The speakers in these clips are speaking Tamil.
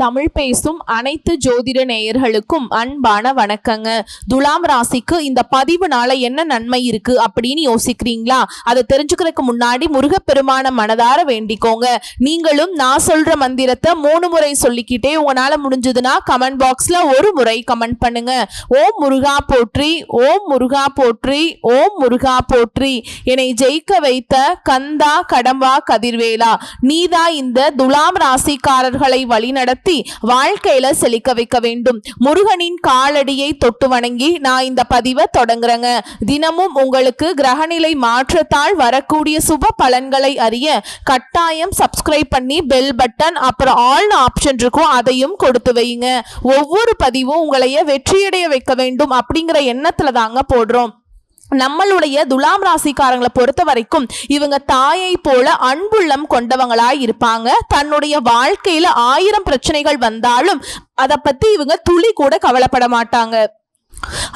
தமிழ் பேசும் அனைத்து ஜோதிட நேயர்களுக்கும் அன்பான வணக்கங்க. துலாம் ராசிக்கு இந்த பதிவுனால என்ன நன்மை இருக்கு அப்படின்னு யோசிக்கிறீங்களா? அதை தெரிஞ்சுக்கிறதுக்கு முன்னாடி முருகப்பெருமான மனதார வேண்டிக்கோங்க. நீங்களும் நான் சொல்ற மந்திரத்தை 3 முறை சொல்லிக்கிட்டே உங்களால முடிஞ்சதுன்னா கமெண்ட் பாக்ஸ்ல ஒரு முறை கமெண்ட் பண்ணுங்க. ஓம் முருகா போற்றி, ஓம் முருகா போற்றி, ஓம் முருகா போற்றி. என்னை ஜெயிக்க வைத்த கந்தா கடம்பா கதிர்வேலா, நீதா இந்த துலாம் ராசிக்காரர்களை வழிநடத்தி வாழ்க்கையில செழிக்க வைக்க வேண்டும். முருகனின் காலடியை தொட்டு வணங்கி நான் இந்த பதிவை தொடங்குறேங்க. தினமும் உங்களுக்கு கிரகநிலை மாற்றத்தால் வரக்கூடிய சுப பலன்களை அறிய கட்டாயம் சப்ஸ்கிரைப் பண்ணி பெல் பட்டன் அப்புறம் ஆல் ஆப்ஷன் இருக்கும், அதையும் கொடுத்து வைங்க. ஒவ்வொரு பதிவும் உங்களைய வெற்றியடைய வைக்க வேண்டும் அப்படிங்கிற எண்ணத்துல தாங்க போடுறோம். நம்மளுடைய துலாம் ராசிக்காரங்களை பொறுத்த வரைக்கும் இவங்க தாயை போல அன்புள்ளம் கொண்டவங்களாய் இருப்பாங்க. தன்னுடைய வாழ்க்கையில 1000 பிரச்சனைகள் வந்தாலும் அதை பத்தி இவங்க துளி கூட கவலைப்பட மாட்டாங்க.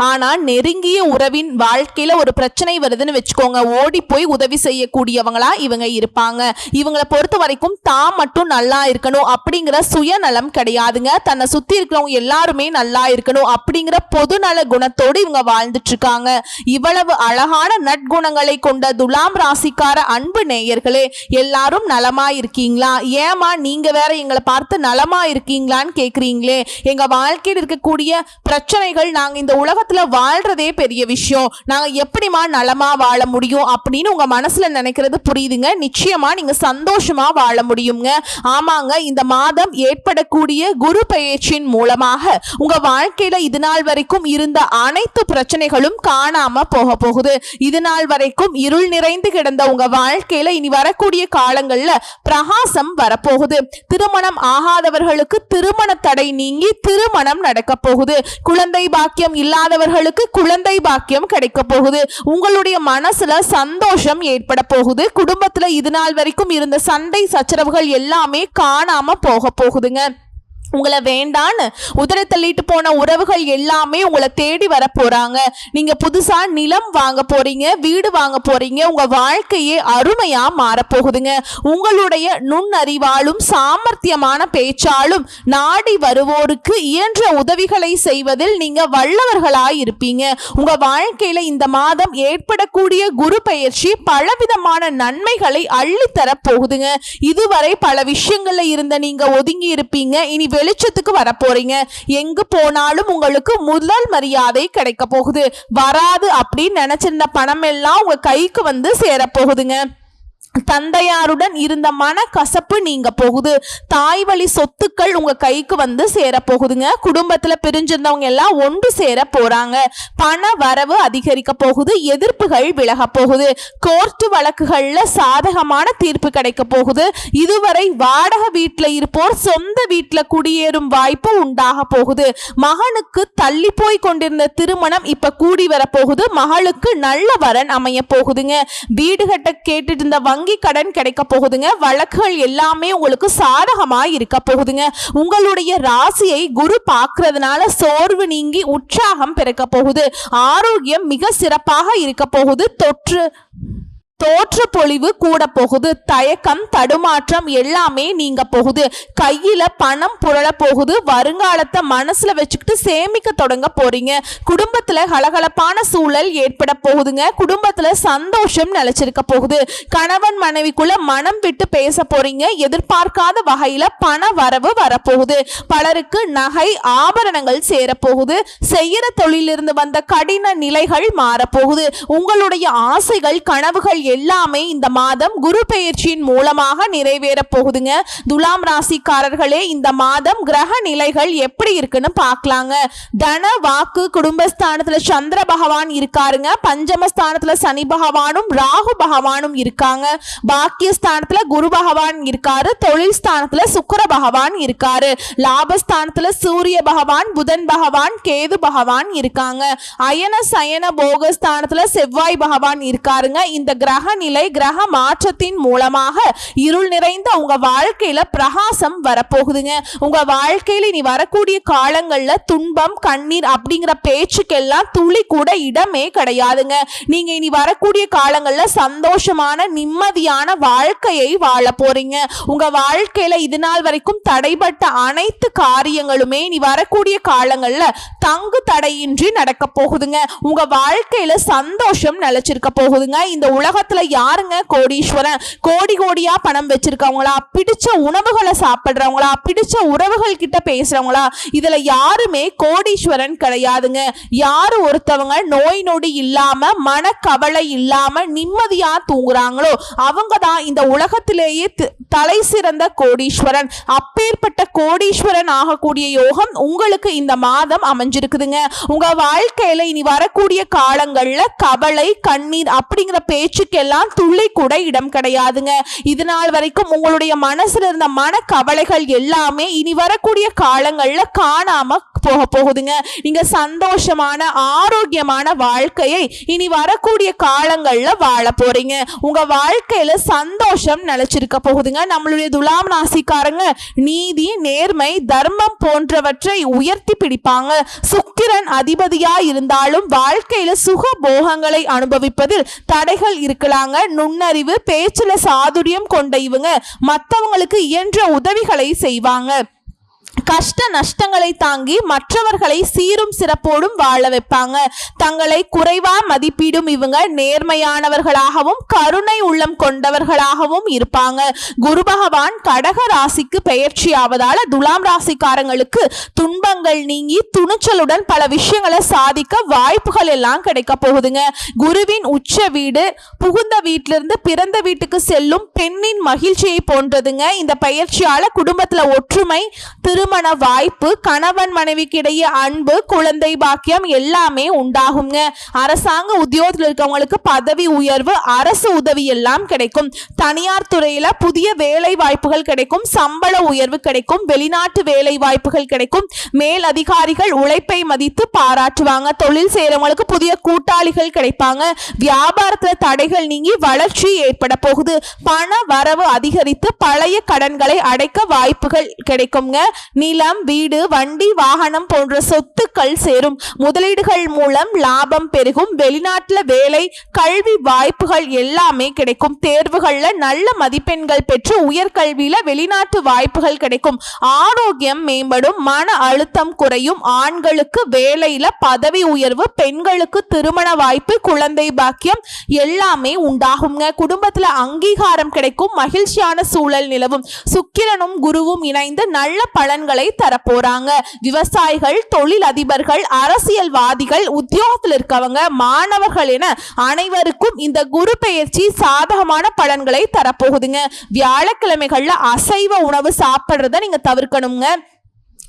ஆனா நெருங்கிய உறவின் வாழ்க்கையில ஒரு பிரச்சனை வருதுன்னு வச்சுக்கோங்க, ஓடி போய் உதவி செய்யக்கூடியவங்களா இவங்க இருப்பாங்க. இவங்களை பொறுத்த வரைக்கும் தான் மட்டும் நல்லா இருக்கணும் அப்படிங்கிற சுயநலம் கிடையாதுங்க. தன்னை சுத்தி இருக்கிறவங்க எல்லாருமே நல்லா இருக்கணும் அப்படிங்கிற பொதுநல குணத்தோடு இவங்க வாழ்ந்துட்டு இருக்காங்க. இவ்வளவு அழகான நற்குணங்களை கொண்ட துலாம் ராசிக்கார அன்பு நேயர்களே, எல்லாரும் நலமா இருக்கீங்களா? ஏமா நீங்க வேற எங்களை பார்த்து நலமா இருக்கீங்களான்னு கேக்குறீங்களே. எங்க வாழ்க்கையில் இருக்கக்கூடிய பிரச்சனைகள், நாங்க இந்த உலகத்துல வாழ்றதே பெரிய விஷயம், நாங்க எப்படிமா நலமா வாழ முடியும் அப்படின்னு உங்க மனசுல நினைக்கிறது புரியுதுங்க. நிச்சயமா நீங்க சந்தோஷமா வாழ முடியுங்க. ஆமாங்க, இந்த மாதம் ஏற்படக்கூடிய குரு பெயர்ச்சியின் மூலமாக உங்க வாழ்க்கையில இது நாள் வரைக்கும் இருந்த அனைத்து பிரச்சனைகளும் காணாம போக போகுது. இது நாள் வரைக்கும் இருள் நிறைந்து கிடந்த உங்க வாழ்க்கையில இனி வரக்கூடிய காலங்கள்ல பிரகாசம் வரப்போகுது. திருமணம் ஆகாதவர்களுக்கு திருமண தடை நீங்கி திருமணம் நடக்க போகுது. குழந்தை பாக்கியம் இல்லாதவர்களுக்கு குழந்தை பாக்கியம் கிடைக்க போகுது. உங்களுடைய மனசுல சந்தோஷம் ஏற்பட போகுது. குடும்பத்துல இது நாள் வரைக்கும் இருந்த சண்டை சச்சரவுகள் எல்லாமே காணாம போக போகுதுங்க. உங்களை வேண்டான்னு உதறி தள்ளிட்டு போன உறவுகள் எல்லாமே உங்களை தேடி வர போறாங்க. நீங்க புதுசா நிலம் வாங்க போறீங்க, வீடு வாங்க போறீங்க. உங்க வாழ்க்கையே அருமையா மாறப்போகுதுங்க. உங்களுடைய நுண்ணறிவாலும் சாமர்த்தியமான பேச்சாலும் நாடி வருவோருக்கு இயன்ற உதவிகளை செய்வதில் நீங்க வல்லவர்களாய் இருப்பீங்க. உங்க வாழ்க்கையில இந்த மாதம் ஏற்படக்கூடிய குரு பெயர்ச்சி பலவிதமான நன்மைகளை அள்ளித்தர போகுதுங்க. இதுவரை பல விஷயங்கள்ல இருந்த நீங்க ஒதுங்கி இருப்பீங்க, இனி வெளிச்சத்துக்கு வர போறீங்க. எங்கு போனாலும் உங்களுக்கு முதல் மரியாதை கிடைக்க போகுது. வராது அப்படின்னு நினைச்சிருந்த பணம் எல்லாம் உங்க கைக்கு வந்து சேர போகுதுங்க. தந்தையாருடன் இருந்த மன கசப்பு நீங்க போகுது. தாய் வழி சொத்துக்கள் உங்க கைக்கு வந்து சேர போகுதுங்க. குடும்பத்துல பிரிஞ்சிருந்தவங்க எல்லாம் ஒன்று சேர போறாங்க. பண வரவு அதிகரிக்க போகுது. எதிர்ப்புகள் விலக போகுது. கோர்ட் வழக்குகள்ல சாதகமான தீர்ப்பு கிடைக்க போகுது. இதுவரை வாடகை வீட்டுல இருப்போர் சொந்த வீட்டுல குடியேறும் வாய்ப்பு உண்டாக போகுது. மகனுக்கு தள்ளி போய் கொண்டிருந்த திருமணம் இப்ப கூடி வர போகுது. மகளுக்கு நல்ல வரன் அமைய போகுதுங்க. வீடு கட்ட கேட்டுட்டு இருந்த வங்கி கடன் கிடைக்க போகுதுங்க. வழக்குகள் எல்லாமே உங்களுக்கு சாதகமா இருக்க போகுதுங்க. உங்களுடைய ராசியை குரு பார்க்கிறதுனால சோர்வு நீங்கி உற்சாகம் பிறக்க போகுது. ஆரோக்கியம் மிக சிறப்பாக இருக்க போகுது. தோற்ற பொழிவு கூட போகுது. தயக்கம் தடுமாற்றம் எல்லாமே நீங்க போகுது. கையில பணம் புரள போகுது. வருங்காலத்தை மனசுல வச்சுக்கிட்டு சேமிக்க தொடங்க போறீங்க. குடும்பத்துல கலகலப்பான சூழல் ஏற்பட போகுதுங்க. குடும்பத்துல சந்தோஷம் நிலைச்சிருக்க போகுது. கணவன் மனைவிக்குள்ள மனம் விட்டு பேச போறீங்க. எதிர்பார்க்காத வகையில பண வரவு வரப்போகுது. பலருக்கு நகை ஆபரணங்கள் சேரப்போகுது. செய்யற தொழிலிருந்து வந்த கடின நிலைகள் மாறப்போகுது. உங்களுடைய ஆசைகள் கனவுகள் எல்லாமே இந்த மாதம் குரு பெயர்ச்சியின் மூலமாக நிறைவேற போகுதுங்க. துலாம் ராசிக்காரர்களே, இந்த மாதம் கிரக நிலைகள் எப்படி இருக்குன்னு பார்க்கலாங்க. தன வாக்கு குடும்பஸ்தானத்துல சந்திர பகவான் இருக்காருங்க. பஞ்சமஸ்தானத்துல சனி பகவானும் ராகு பகவானும் இருக்காங்க. பாக்கியஸ்தானத்துல குரு பகவான் இருக்காரு. தொழில் ஸ்தானத்துல சுக்கிர பகவான் இருக்காரு. லாபஸ்தானத்துல சூரிய பகவான், புதன் பகவான், கேது பகவான் இருக்காங்க. அயன சயன போகஸ்தானத்துல செவ்வாய் பகவான் இருக்காருங்க. இந்த கிரக கிரகநிலை கிரக மாற்றத்தின் மூலமாக இருள் நிறைந்த உங்க வாழ்க்கையில பிரகாசம் வரப்போகுதுங்க. உங்க வாழ்க்கையில இனி வரக்கூடிய காலங்கள்ல துன்பம் கண்ணீர் அப்படிங்கிற பேச்சுக்கெல்லாம் துளி கூட இடமே கிடையாதுங்க. நீங்க இனி வரக்கூடிய காலங்கள்ல சந்தோஷமான நிம்மதியான வாழ்க்கையை வாழ போறீங்க. உங்க வாழ்க்கையில இது நாள் வரைக்கும் தடைபட்ட அனைத்து காரியங்களுமே இனி வரக்கூடிய காலங்கள்ல தங்கு தடையின்றி நடக்க போகுதுங்க. உங்க வாழ்க்கையில சந்தோஷம் நிலைச்சிருக்க போகுதுங்க. இந்த உலகத்துல யாருங்க கோடீஸ்வரன்? கோடி கோடியா பணம் வச்சிருக்கவங்களா, பிடிச்ச உணவுகளை சாப்பிடுறவங்களா, பிடிச்ச உறவுகள் கிட்ட பேசுறவங்களா? இதுல யாருமே கோடீஸ்வரன் கிடையாதுங்க. யாரு ஒருத்தவங்க நோய் நொடி இல்லாம மனக்கவலை இல்லாம நிம்மதியா தூங்குறாங்களோ அவங்க தான் இந்த உலகத்திலேயே தலை சிறந்த கோடீஸ்வரன். அப்பேற்பட்ட கோடீஸ்வரன் ஆகக்கூடிய யோகம் உங்களுக்கு இந்த மாதம் அமைஞ்சிருக்குதுங்க. உங்க வாழ்க்கையில இனி வரக்கூடிய காலங்கள்ல கவலை கண்ணீர் அப்படிங்கிற பேச்சுக்கெல்லாம் துள்ளி கூட இடம் கிடையாதுங்க. இது நாள் வரைக்கும் உங்களுடைய மனசுல இருந்த மன கவலைகள் எல்லாமே இனி வரக்கூடிய காலங்கள்ல காணாம போக போகுதுங்க. நீங்க சந்தோஷமான ஆரோக்கியமான வாழ்க்கையை இனி வரக்கூடிய காலங்கள்ல வாழ போறீங்க. உங்க வாழ்க்கையில சந்தோஷம் நிலைச்சிருக்க போகுதுங்க. நம்மளுடைய துலாம் ராசிக்காரங்க நீதி நேர்மை தர்மம் போன்றவற்றை உயர்த்தி பிடிப்பாங்க. சுக்கிரன் அதிபதியா இருந்தாலும் வாழ்க்கையில சுக போகங்களை அனுபவிப்பதில் தடைகள் இருக்கலாங்க. நுண்ணறிவு பேச்சுல சாதுரியம் கொண்ட இவங்க மற்றவங்களுக்கு இயன்ற உதவிகளை செய்வாங்க. கஷ்ட நஷ்டங்களை தாங்கி மற்றவர்களை சீரும் சிறப்போடும் வாழ வைப்பாங்க. தங்களை குறைவா மதிப்பீடும் இவங்க நேர்மையானவர்களாகவும் கருணை உள்ளம் கொண்டவர்களாகவும் இருப்பாங்க. குரு பகவான் கடக ராசிக்கு பெயர்ச்சி ஆவதால துலாம் ராசிக்காரங்களுக்கு துன்பங்கள் நீங்கி துணிச்சலுடன் பல விஷயங்களை சாதிக்க வாய்ப்புகள் எல்லாம் கிடைக்க போகுதுங்க. குருவின் உச்ச வீடு புகுந்த வீட்டிலிருந்து பிறந்த வீட்டுக்கு செல்லும் பெண்ணின் மகிழ்ச்சியை போன்றதுங்க. இந்த பயிற்சியால குடும்பத்துல ஒற்றுமை, திருமண வாய்ப்பு, கணவன் மனைவிக்கு இடையே அன்பு, குழந்தை பாக்கியம் எல்லாமே உண்டாகுங்க. அரசாங்க உத்தியோகத்தில் இருக்கவங்களுக்கு பதவி உயர்வு, அரசு உதவி எல்லாம் கிடைக்கும். தனியார் துறையில புதிய வேலை வாய்ப்புகள் கிடைக்கும். சம்பள உயர்வு கிடைக்கும். வெளிநாட்டு வேலை வாய்ப்புகள் கிடைக்கும். மேல் அதிகாரிகள் உழைப்பை மதித்து பாராட்டுவாங்க. தொழில் செய்யறவங்களுக்கு புதிய கூட்டாளிகள் கிடைப்பாங்க. வியாபாரத்துல தடைகள் நீங்கி வளர்ச்சி ஏற்பட போகுது. பண வரவு அதிகரித்து பழைய கடன்களை அடைக்க வாய்ப்புகள் கிடைக்குங்க. நிலம், வீடு, வண்டி, வாகனம் போன்ற சொத்துக்கள் சேரும். முதலீடுகள் மூலம் லாபம் பெருகும். வெளிநாட்டுல வேலை, கல்வி வாய்ப்புகள் எல்லாமே கிடைக்கும். தேர்வுகள்ல நல்ல மதிப்பெண்கள் பெற்று உயர்கல்வியில வெளிநாட்டு வாய்ப்புகள் கிடைக்கும். ஆரோக்கியம் மேம்படும். மன அழுத்தம் குறையும். ஆண்களுக்கு வேலையில பதவி உயர்வு, பெண்களுக்கு திருமண வாய்ப்பு, குழந்தை பாக்கியம் எல்லாமே உண்டாகுங்க. குடும்பத்துல அங்கீகாரம் கிடைக்கும். மகிழ்ச்சியான சூழல் நிலவும். சுக்கிரனும் குருவும் இணைந்து நல்ல பலன்களை தரப்போறாங்க. விவசாயிகள், தொழில் அதிபர்கள், அரசியல்வாதிகள், உத்தியோகத்தில் இருக்கவங்க, மாணவர்கள் என அனைவருக்கும் இந்த குரு பெயர்ச்சி சாதகமான பலன்களை தரப்போகுதுங்க. வியாழக்கிழமைகள்ல அசைவ உணவு சாப்பிடுறத நீங்க தவிர்க்கணுங்க.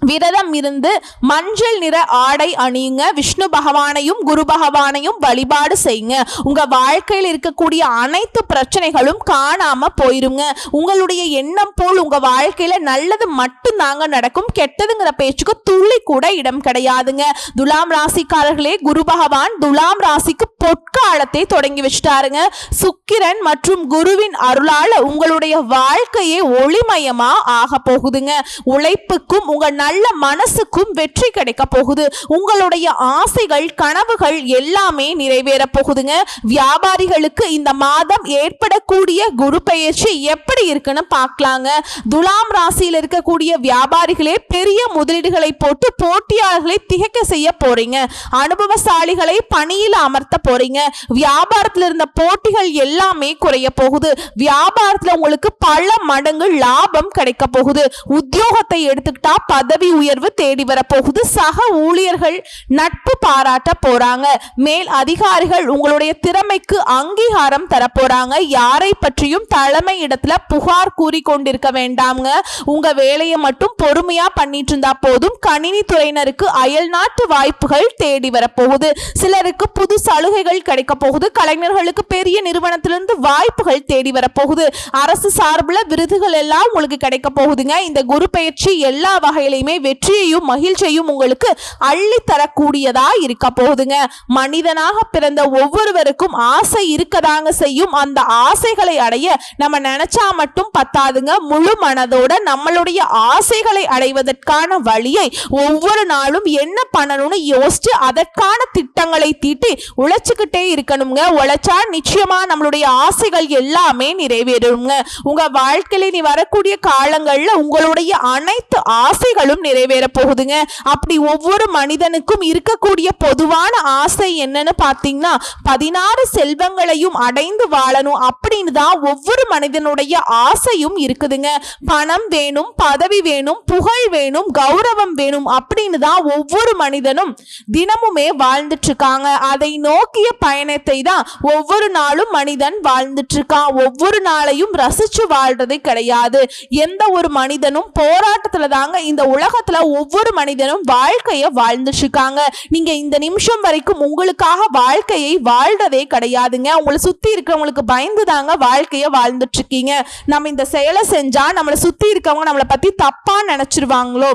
விரதம் இருந்து மஞ்சள் நிற ஆடை அணியுங்க. விஷ்ணு பகவானையும் குரு பகவானையும் வழிபாடு செய்யுங்க. உங்க வாழ்க்கையில் இருக்கக்கூடிய அனைத்து பிரச்சனைகளும் காணாம போயிருங்க. உங்களுடைய எண்ணம் போல் உங்க வாழ்க்கையில நல்லது மட்டும் தாங்க நடக்கும். கெட்டதுங்கிற பேச்சுக்கு துள்ளி கூட இடம் கிடையாதுங்க. துலாம் ராசிக்காரர்களே, குரு பகவான் துலாம் ராசிக்கு பொற்காலத்தை தொடங்கி வச்சுட்டாருங்க. சுக்கிரன் மற்றும் குருவின் அருளால உங்களுடைய வாழ்க்கையே ஒளிமயமா ஆக போகுதுங்க. உழைப்புக்கும் உங்க நல்ல மனசுக்கும் வெற்றி கிடைக்க போகுது. உங்களுடைய ஆசைகள் கனவுகள் எல்லாமே நிறைவேற போகுதுங்க. வியாபாரிகளுக்கு இந்த மாதம் ஏற்படக்கூடிய குரு பெயர்ச்சி எப்படி இருக்குன்னு பார்க்கலாங்க. துலாம் ராசியில் இருக்கக்கூடிய வியாபாரிகளே பெரிய முதலீடுகளை போட்டு போட்டியாளர்களை திகைக்க செய்ய போறீங்க. அனுபவசாலிகளை பணியில் அமர்த்த போறீங்க. வியாபாரத்தில் இருந்த போட்டிகள் எல்லாமே குறைய போகுது. வியாபாரத்தில் உங்களுக்கு பல மடங்கு லாபம் கிடைக்க போகுது. உத்தியோகத்தை எடுத்துக்கிட்டா பதவி உயர்வு தேடி வரப்போகுது. சக ஊழியர்கள் நட்பு பாராட்ட போறாங்க. மேல் அதிகாரிகள் உங்களுடைய திறமைக்கு அங்கீகாரம் தர போறாங்க. யாரை பற்றியும் தலைமை இடத்துல புகார் கூறி கொண்டிருக்க வேண்டாம்ங்க. உங்க வேலையை மட்டும் பொறுமையா பண்ணிட்டு இருந்தா போதும். கணினி துறையினருக்கு அயல் நாட்டு வாய்ப்புகள் தேடி வரப்போகுது. சிலருக்கு புது சலுகை சலுகைகள் கிடைக்க போகுது. கலைஞர்களுக்கு பெரிய நிறுவனத்திலிருந்து வாய்ப்புகள் தேடி வரப்போகுது. அரசு சார்பில் விருதுகள் எல்லாம் உங்களுக்கு கிடைக்க போகுதுங்க. இந்த குரு பயிற்சி எல்லா வகையிலுமே வெற்றியையும் மகிழ்ச்சியையும் உங்களுக்கு அள்ளி தரக்கூடியதா இருக்க போகுதுங்க. மனிதனாக பிறந்த ஒவ்வொருவருக்கும் ஆசை இருக்கதாங்க செய்யும். அந்த ஆசைகளை அடைய நம்ம நினைச்சா மட்டும் பத்தாதுங்க. முழு மனதோட நம்மளுடைய ஆசைகளை அடைவதற்கான வழியை ஒவ்வொரு நாளும் என்ன பண்ணணும்னு யோசிச்சு அதற்கான திட்டங்களை தீட்டி உழைச்சுக்கிட்டே இருக்கணுங்க. உழைச்சா நிச்சயமா நம்மளுடைய ஆசைகள் எல்லாமே நிறைவேறுங்க. உங்க வாழ்க்கையில நீ வரக்கூடிய காலங்கள்ல உங்களுடைய அனைத்து ஆசைகளும் நிறைவேற போகுதுங்க. அப்படி ஒவ்வொரு மனிதனுக்கும் இருக்கக்கூடிய பொதுவான ஆசை என்னன்னு பாத்தீங்கன்னா 16 செல்வங்களையும் அடைந்து வாழணும் அப்படின்னு தான் ஒவ்வொரு மனிதனுடைய ஆசையும் இருக்குதுங்க. பணம் வேணும், பதவி வேணும், புகழ் வேணும், கௌரவம் வேணும் அப்படின்னு தான் ஒவ்வொரு மனிதனும் தினமுமே வாழ்ந்துட்டு இருக்காங்க. அதை நோக்கிய பயணத்தை தான் ஒவ்வொரு நாளும் மனிதன் வாழ்ந்துட்டு இருக்கான். ஒவ்வொரு நாளையும் ரசிச்சு வாழ்றது கிடையாது. எந்த ஒரு மனிதனும் போராட்டத்துல தாங்க இந்த உலகத்துல ஒவ்வொரு மனிதனும் வாழ்க்கைய வாழ்ந்துட்டு இருக்காங்க. நீங்க இந்த நிமிஷம் வரைக்கும் உங்களுக்காக வாழ்க்கையை வாழ்றதே கிடையாதுங்க. உங்களை சுத்தி இருக்கிறவங்களுக்கு பயந்து தாங்க வாழ்க்கைய வாழ்ந்துட்டு இருக்கீங்க. நம்ம இந்த செயலை செஞ்சா நம்மளை சுத்தி இருக்கவங்க நம்மளை பத்தி தப்பா நினைச்சிருவாங்களோ,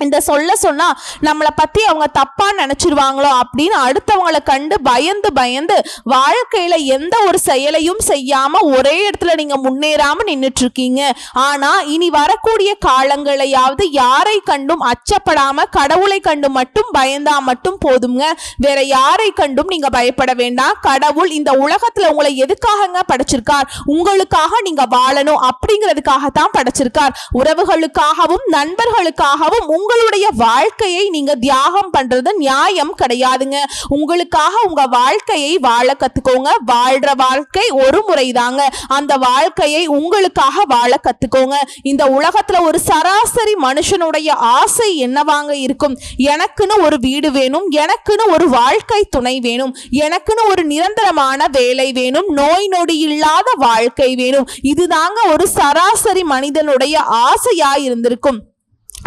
இந்த சொன்னா நம்மளை பத்தி அவங்க தப்பா நினைச்சிருவாங்களோ அப்படின்னு அடுத்தவங்களை கண்டு பயந்து பயந்து வாழ்க்கையில எந்த ஒரு செயலையும் செய்யாம ஒரே இடத்துல நீங்க முன்னேறாம நின்றுட்டு இருக்கீங்க. ஆனா இனி வரக்கூடிய காலங்களையாவது யாரை கண்டும் அச்சப்படாம கடவுளை கண்டு மட்டும் பயந்தா மட்டும் போதுங்க. வேற யாரை கண்டும் நீங்க பயப்பட வேண்டாம். கடவுள் இந்த உலகத்துல உங்களை எதுக்காகங்க படைச்சிருக்கார்? உங்களுக்காக நீங்க வாழணும் அப்படிங்கிறதுக்காகத்தான் படைச்சிருக்கார். உறவுகளுக்காகவும் நண்பர்களுக்காகவும் உங்களுடைய வாழ்க்கையை நீங்க தியாகம் பண்றது நியாயம் கிடையாதுங்க. உங்களுக்காக உங்க வாழ்க்கையை வாழ கத்துக்கோங்க. வாழ்ற வாழ்க்கை ஒரு முறைதாங்க. அந்த வாழ்க்கையை உங்களுக்காக வாழ கத்துக்கோங்க. இந்த உலகத்துல ஒரு சராசரி மனுஷனுடைய ஆசை என்னவாங்க இருக்கும்? எனக்குன்னு ஒரு வீடு வேணும், எனக்குன்னு ஒரு வாழ்க்கை துணை வேணும், எனக்குன்னு ஒரு நிரந்தரமான வேலை வேணும், நோய் நொடி இல்லாத வாழ்க்கை வேணும். இதுதாங்க ஒரு சராசரி மனிதனுடைய ஆசையா இருந்திருக்கும்.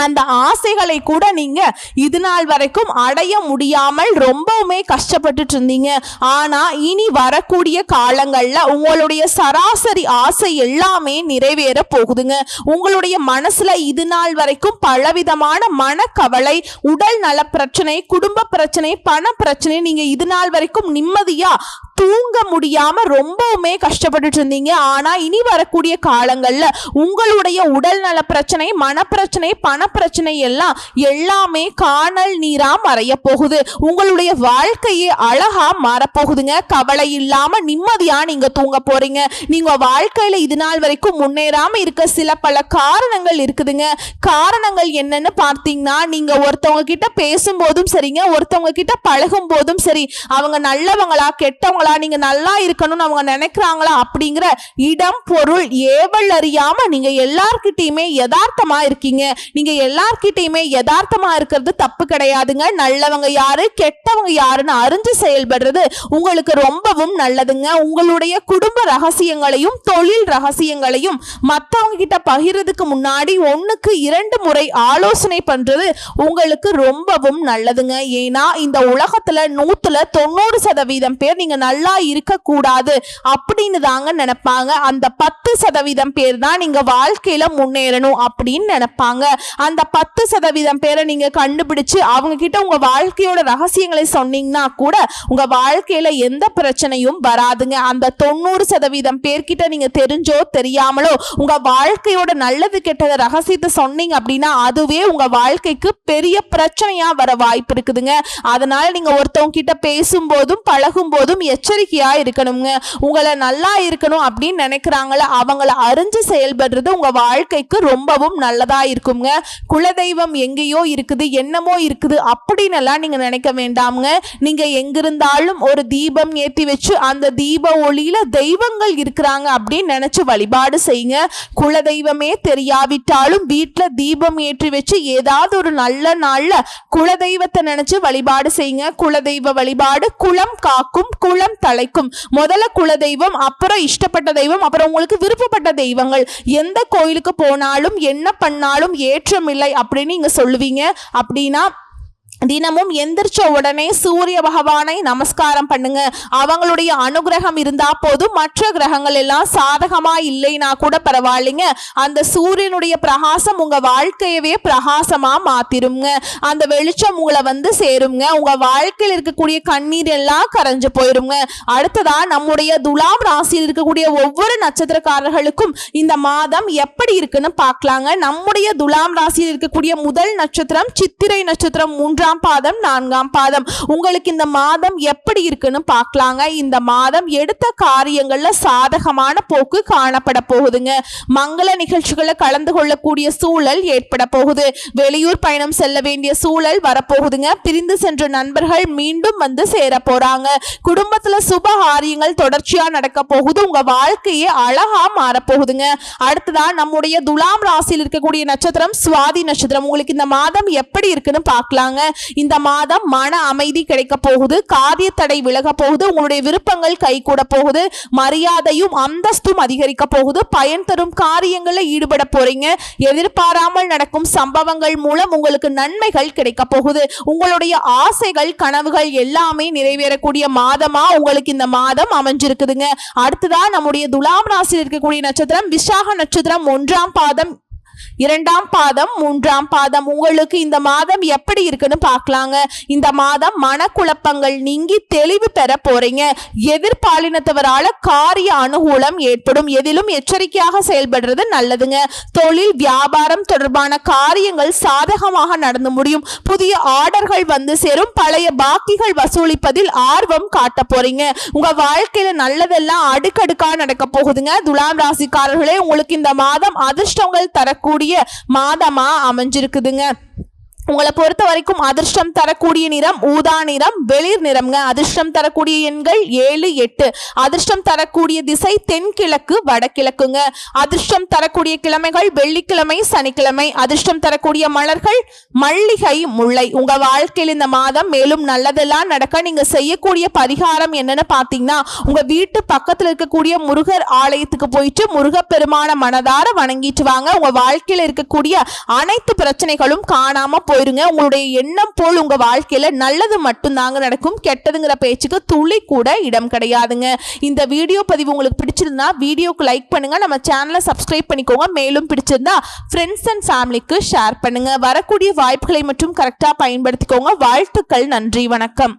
அந்த ஆசைகளை கூட நீங்க இது நாள் வரைக்கும் அடைய முடியாமல் ரொம்பவுமே கஷ்டப்பட்டுட்டு இருந்தீங்க. ஆனா இனி வரக்கூடிய காலங்கள்ல உங்களுடைய சராசரி ஆசை எல்லாமே நிறைவேற போகுதுங்க. உங்களுடைய மனசுல இது நாள் வரைக்கும் பலவிதமான மனக்கவலை, உடல் நல பிரச்சனை, குடும்ப பிரச்சனை, பண பிரச்சனை, நீங்க இது நாள் வரைக்கும் நிம்மதியா தூங்க முடியாம ரொம்பவுமே கஷ்டப்பட்டுட்டு இருந்தீங்க. ஆனா இனி வரக்கூடிய காலங்கள்ல உங்களுடைய உடல் நல பிரச்சனை, மனப்பிரச்சனை, பண பிரச்சனை எல்லாமே காணல் நீரா மறைய போகுது. உங்களுடைய வாழ்க்கையே அழகா மாறப்போகுதுங்க. கவலை இல்லாம நிம்மதியா நீங்க தூங்க போறீங்க. நீங்க வாழ்க்கையில இது நாள் வரைக்கும் முன்னேறாம இருக்க சில பல காரணங்கள் இருக்குதுங்க. காரணங்கள் என்னன்னு பார்த்தீங்கன்னா, நீங்க ஒருத்தவங்க கிட்ட பேசும்போதும் சரிங்க, ஒருத்தவங்க கிட்ட பழகும் போதும் சரி, அவங்க நல்லவங்களா கெட்டவங்களா, நீங்க நல்லா இருக்கணும்னு அவங்க நினைக்கிறாங்களா அப்படிங்கிற இடம் பொருள் ஏவல் அறியாம நீங்க எல்லார்கிட்டயுமே யதார்த்தமா இருக்கீங்க. நீங்க எல்லார்கிட்டயுமே யதார்த்தமா இருக்கிறது தப்பு கிடையாதுங்க. நல்லவங்க யாரு கெட்டவங்க யாருன்னு அறிஞ்சு செயல்படுறது உங்களுக்கு ரொம்பவும் நல்லதுங்க. உங்களுடைய குடும்ப ரகசியங்களையும் தொழில் ரகசியங்களையும் மற்றவங்க கிட்ட பகிர்றதுக்கு முன்னாடி 1க்கு 2 முறை ஆலோசனை பண்றது உங்களுக்கு ரொம்பவும் நல்லதுங்க. ஏன்னா இந்த உலகத்துல 100ல 90% பேர் நீங்க நல்லா இருக்க கூடாது அப்படின்னு தாங்க நினைப்பாங்க. அந்த 10% பேர் தான் நீங்க வாழ்க்கையில முன்னேறணும் அப்படின்னு நினைப்பாங்க. அந்த 10% பேரை நீங்க கண்டுபிடிச்சு அவங்க கிட்ட உங்க வாழ்க்கையோட ரகசியங்களை சொன்னீங்கன்னா கூட உங்க வாழ்க்கையில எந்த பிரச்சனையும் வராதுங்க. அந்த 90% பேர்கிட்ட நீங்க தெரிஞ்சோ தெரியாமலோ உங்க வாழ்க்கையோட நல்லது கெட்டத ரகசியத்தை சொன்னீங்க அப்படின்னா அதுவே உங்க வாழ்க்கைக்கு பெரிய பிரச்சனையா வர வாய்ப்பு இருக்குதுங்க. அதனால நீங்க ஒருத்தவங்க கிட்ட பேசும்போதும் பழகும் போதும் எச்சரிக்கையா இருக்கணுங்க. உங்களை நல்லா இருக்கணும் அப்படின்னு நினைக்கிறாங்கள அவங்கள அறிஞ்சு செயல்படுறது உங்க வாழ்க்கைக்கு ரொம்பவும் நல்லதா இருக்குங்க. குலதெய்வம் எங்கேயோ இருக்குது, என்னமோ இருக்குது அப்படின்னு எல்லாம் நீங்க நினைக்க வேண்டாமுங்க. நீங்க எங்கிருந்தாலும் ஒரு தீபம் ஏற்றி வச்சு அந்த தீப ஒளியில தெய்வங்கள் இருக்கிறாங்க அப்படின்னு நினைச்சு வழிபாடு செய்யுங்க. குலதெய்வமே தெரியாவிட்டாலும் வீட்டுல தீபம் ஏற்றி வச்சு ஏதாவது ஒரு நல்ல நாள்ல குலதெய்வத்தை நினைச்சு வழிபாடு செய்யுங்க. குலதெய்வ வழிபாடு குலம் காக்கும், குலம் தலைக்கும். முதல்ல குலதெய்வம், அப்புறம் இஷ்டப்பட்ட தெய்வம், அப்புறம் உங்களுக்கு விருப்பப்பட்ட தெய்வங்கள். எந்த கோயிலுக்கு போனாலும் என்ன பண்ணாலும் ஏற்றமில்லை அப்படின்னு நீங்க சொல்லுவீங்க. அப்படின்னா தினமும் எந்திரிச்ச உடனே சூரிய பகவானை நமஸ்காரம் பண்ணுங்க. அவங்களுடைய அனுகிரகம் இருந்தா போதும். மற்ற கிரகங்கள் எல்லாம் சாதகமா இல்லைன்னா கூட பரவாயில்லைங்க, அந்த சூரியனுடைய பிரகாசம் உங்க வாழ்க்கையவே பிரகாசமா மாத்திருங்க. அந்த வெளிச்சம் உங்களை வந்து சேருங்க. உங்க வாழ்க்கையில் இருக்கக்கூடிய கண்ணீர் எல்லாம் கரைஞ்சு போயிருங்க. அடுத்ததா நம்முடைய துலாம் ராசியில் இருக்கக்கூடிய ஒவ்வொரு நட்சத்திரக்காரர்களுக்கும் இந்த மாதம் எப்படி இருக்குன்னு பார்க்கலாங்க. நம்முடைய துலாம் ராசியில் இருக்கக்கூடிய முதல் நட்சத்திரம் சித்திரை நட்சத்திரம் 3ஆம் பாதம் 4ஆம் பாதம். உங்களுக்கு இந்த மாதம் எப்படி இருக்குன்னு பார்க்கலாங்க. இந்த மாதம் எடுத்த காரியங்கள்ல சாதகமான போக்கு காணப்பட போகுதுங்க. மங்கள நிகழ்ச்சிகளை கலந்து கொள்ளக்கூடிய சூழல் ஏற்பட போகுது. வெளியூர் பயணம் செல்ல வேண்டிய சூழல் வரப்போகுதுங்க. பிரிந்து சென்ற நண்பர்கள் மீண்டும் வந்து சேர போறாங்க. குடும்பத்துல சுப காரியங்கள் தொடர்ச்சியா நடக்க போகுது. உங்க வாழ்க்கையே அழகா மாறப்போகுதுங்க. அடுத்ததா நம்முடைய துலாம் ராசியில் இருக்கக்கூடிய நட்சத்திரம் சுவாதி நட்சத்திரம். உங்களுக்கு இந்த மாதம் எப்படி இருக்குன்னு பார்க்கலாங்க. இந்த மாதம் மன அமைதி கிடைக்க போகுது. காரிய தடை விலக போகுது. உங்களுடைய விருப்பங்கள் கைகூட போகுது. மரியாதையும் அந்தஸ்தும் அதிகரிக்க போகுது. பயன் தரும் காரியங்களில் ஈடுபட போறீங்க. எதிர்பாராமல் நடக்கும் சம்பவங்கள் மூலம் உங்களுக்கு நன்மைகள் கிடைக்க போகுது. உங்களுடைய ஆசைகள் கனவுகள் எல்லாமே நிறைவேறக்கூடிய மாதமா உங்களுக்கு இந்த மாதம் அமைஞ்சிருக்குதுங்க. அடுத்ததா நம்முடைய துலாம் ராசியில் இருக்கக்கூடிய நட்சத்திரம் விசாக நட்சத்திரம் 1ஆம் பாதம் 2ஆம் பாதம் 3ஆம் பாதம். உங்களுக்கு இந்த மாதம் எப்படி இருக்குன்னு பார்க்கலாங்க. இந்த மாதம் மனக்குழப்பங்கள் நீங்கி தெளிவு பெற போறீங்க. எதிர்பாலினத்தவரால காரிய அனுகூலம் ஏற்படும். எதிலும் எச்சரிக்கையாக செயல்படுறது நல்லதுங்க. தொழில் வியாபாரம் தொடர்பான காரியங்கள் சாதகமாக நடந்து முடியும். புதிய ஆர்டர்கள் வந்து சேரும். பழைய பாக்கிகள் வசூலிப்பதில் ஆர்வம் காட்ட போறீங்க. உங்க வாழ்க்கையில நல்லதெல்லாம் அடுக்கடுக்கா நடக்க போகுதுங்க. துலாம் ராசிக்காரர்களே, உங்களுக்கு இந்த மாதம் அதிர்ஷ்டங்கள் தரக்கூடிய மாதமா அமைஞ்சிருக்குதுங்க. உங்களை பொறுத்த வரைக்கும் அதிர்ஷ்டம் தரக்கூடிய நிறம் ஊதா நிறம், வெளிர் நிறம்ங்க. அதிர்ஷ்டம் தரக்கூடிய எண்கள் 7, 8. அதிர்ஷ்டம் தரக்கூடிய திசை தென்கிழக்கு வடகிழக்குங்க. அதிர்ஷ்டம் தரக்கூடிய கிழமைகள் வெள்ளிக்கிழமை சனிக்கிழமை. அதிர்ஷ்டம் தரக்கூடிய மலர்கள் மல்லிகை முல்லை. உங்க வாழ்க்கையில் இந்த மாதம் மேலும் நல்லதெல்லாம் நடக்க நீங்க செய்யக்கூடிய பரிகாரம் என்னன்னு பாத்தீங்கன்னா, உங்க வீட்டு பக்கத்துல இருக்கக்கூடிய முருகர் ஆலயத்துக்கு போயிட்டு முருகப்பெருமான மனதார வணங்கிட்டு வாங்க. உங்க வாழ்க்கையில இருக்கக்கூடிய அனைத்து பிரச்சனைகளும் காணாம போயிருங்க. உங்களுடைய எண்ணம் போல் உங்க வாழ்க்கையில நல்லது மட்டும் தாங்க நடக்கும். கெட்டதுங்கிற பேச்சுக்கு துளி கூட இடம் கிடையாதுங்க. இந்த வீடியோ பதிவு உங்களுக்கு பிடிச்சிருந்தா வீடியோக்கு லைக் பண்ணுங்க. நம்ம சேனலை சப்ஸ்கிரைப் பண்ணிக்கோங்க. மேலும் பிடிச்சிருந்தா ஃப்ரெண்ட்ஸ் அண்ட் ஃபேமிலிக்கு ஷேர் பண்ணுங்க. வரக்கூடிய வாய்ப்புகளை மட்டும் கரெக்டா பயன்படுத்திக்கோங்க. வாழ்த்துக்கள். நன்றி. வணக்கம்.